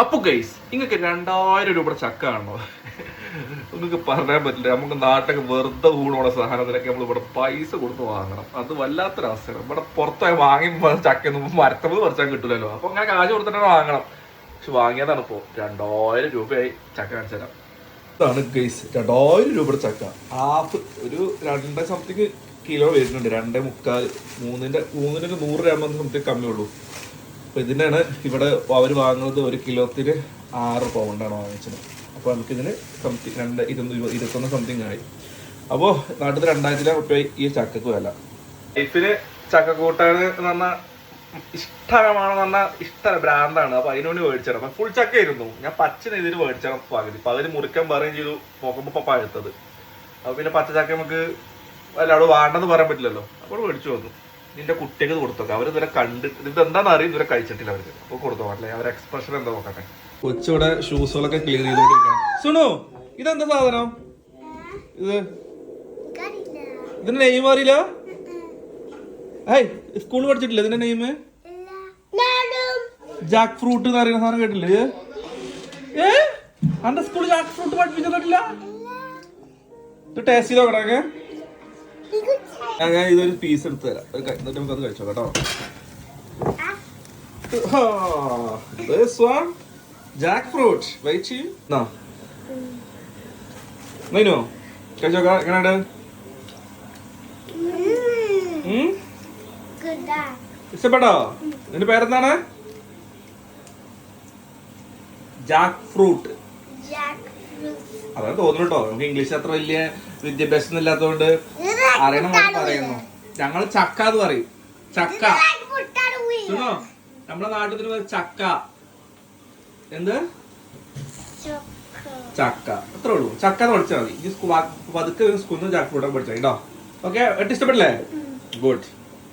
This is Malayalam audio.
അപ്പൊ ഗൈസ് നിങ്ങൾക്ക് 2000 രൂപയുടെ ചക്ക ആണോ? നിങ്ങൾക്ക് പറയാൻ പറ്റില്ല. നമുക്ക് നാട്ടിലൊക്കെ വെറുതെ ഊണുള്ള സാധനത്തിനൊക്കെ നമ്മൾ ഇവിടെ പൈസ കൊടുത്ത് വാങ്ങണം. അത് വല്ലാത്തൊരവസ്ഥയാണ്. ഇവിടെ പുറത്തായി വാങ്ങി ചക്കൊന്നും മരത്തമ്മ പറിച്ചാൽ കിട്ടില്ലല്ലോ. അപ്പൊ അങ്ങനെ കാശ് കൊടുത്തിട്ടാണ് വാങ്ങണം. പക്ഷെ വാങ്ങിയതാണ് ഇപ്പോ 2000 രൂപയായി ചക്ക കാണിച്ചു തരാം. ഇതാണ് ഗൈസ് 2000 രൂപയുടെ ചക്ക. ഹാഫ് ഒരു 2 സംതിങ് കിലോ വരുന്നുണ്ട്. 2.25 മൂന്നിന്റെ 100 ഗ്രാം സംതിങ് കമ്മിയുള്ളൂ. അപ്പൊ ഇതിനാണ് ഇവിടെ അവർ വാങ്ങുന്നത്. 1 കിലോത്തിന് 6 പൗണ്ടാണ് വാങ്ങിച്ചത്. അപ്പോൾ നമുക്കിതിന് സംതിങ് 21 സംതിങ് ആയി. അപ്പോൾ നാട്ടിൽ 2000 റുപ്യ ഈ ചക്കക്ക് വില. ലൈഫിന് ചക്ക കൂട്ടാണ് എന്ന് പറഞ്ഞാൽ ഇഷ്ടമാണെന്ന് പറഞ്ഞാൽ ഇഷ്ടമല്ല, ബ്രാൻഡാണ്. അപ്പൊ അതിനുവേണ്ടി മേടിച്ചത്. അപ്പൊ ഫുൾ ചക്ക ആയിരുന്നു. ഞാൻ പച്ച ഇതിന് മേടിച്ചണം പകുതി. പകുതി മുറിക്കാൻ പറയുകയും ചെയ്തു. നോക്കുമ്പോ ഇപ്പൊ പഴുത്തത്. അപ്പൊ പിന്നെ പച്ച ചക്ക നമുക്ക് അവിടെ വേണ്ടെന്ന് പറയാൻ പറ്റില്ലല്ലോ. അപ്പോൾ മേടിച്ചു വന്നു. നിന്റെ കുട്ടിക്ക് കൊടുത്തൊക്കെ അവർ ഇതുവരെ കണ്ടിട്ട് ഇത് എന്താണെന്ന് അറിയും, ഇതുവരെ കഴിച്ചിട്ടില്ല അവർക്ക്. അപ്പോൾ കൊടുത്തു പോകട്ടെ, അവരുടെ എക്സ്പ്രഷൻ എന്താ നോക്കട്ടെ. കൊച്ചിവിടെ ഷൂസുകളൊക്കെ ക്ലീൻ ചെയ്തോണ്ടിരിക്കണം. സുണു, ഇതെന്താ സാധനം? ഇതിന്റെ നെയിം അറിയില്ല? ഏയ് സ്കൂളിൽ പഠിച്ചിട്ടില്ല ഇതിന്റെ നെയിം? ജാക്ക് ഫ്രൂട്ട് എന്ന് പറയുന്ന സാധനം കേട്ടില്ലേ? അന്റെ സ്കൂളിൽ ജാക്ക് ഫ്രൂട്ട് പഠിപ്പിച്ചിട്ടില്ല? ഇത് ടേസ്റ്റ് ചെയ്ത് നോക്കണേ. ഞാൻ ഇതൊരു പീസ് എടുത്ത് തരാം, എന്നിട്ട് നമുക്ക് അത് കഴിച്ചോ കേട്ടോ. ജാക്ക് ഫ്രൂട്ട് കഴിച്ചു മൈനോ കഴിച്ചോക്ക. എങ്ങനെയുണ്ട്? ഇഷ്ടപ്പെട്ടോ? നിന്റെ പേരെന്താണ്? Jack fruit. അതാണ് തോന്നുന്നു കേട്ടോ. നമുക്ക് ഇംഗ്ലീഷ് അത്ര വലിയ വിദ്യാഭ്യാസം ഇല്ലാത്തതുകൊണ്ട് അറിയണം പറയുന്നു. ഞങ്ങൾ ചക്ക എന്ന് പറയും. ചക്ക നമ്മളെ നാട്ടിൽ ചക്ക. എന്ത് ചക്ക? അത്രേ ഉള്ളൂ. ചക്ക എന്ന് പഠിച്ചാൽ മതി. ഈ പതുക്കെ സ്കൂളിൽ നിന്ന് ജാക്ക് ഫ്രൂട്ടൊക്കെ പഠിച്ചാൽ കേട്ടോ. ഓക്കെ, ഇഷ്ടപ്പെട്ടില്ലേ? ഗുഡ്.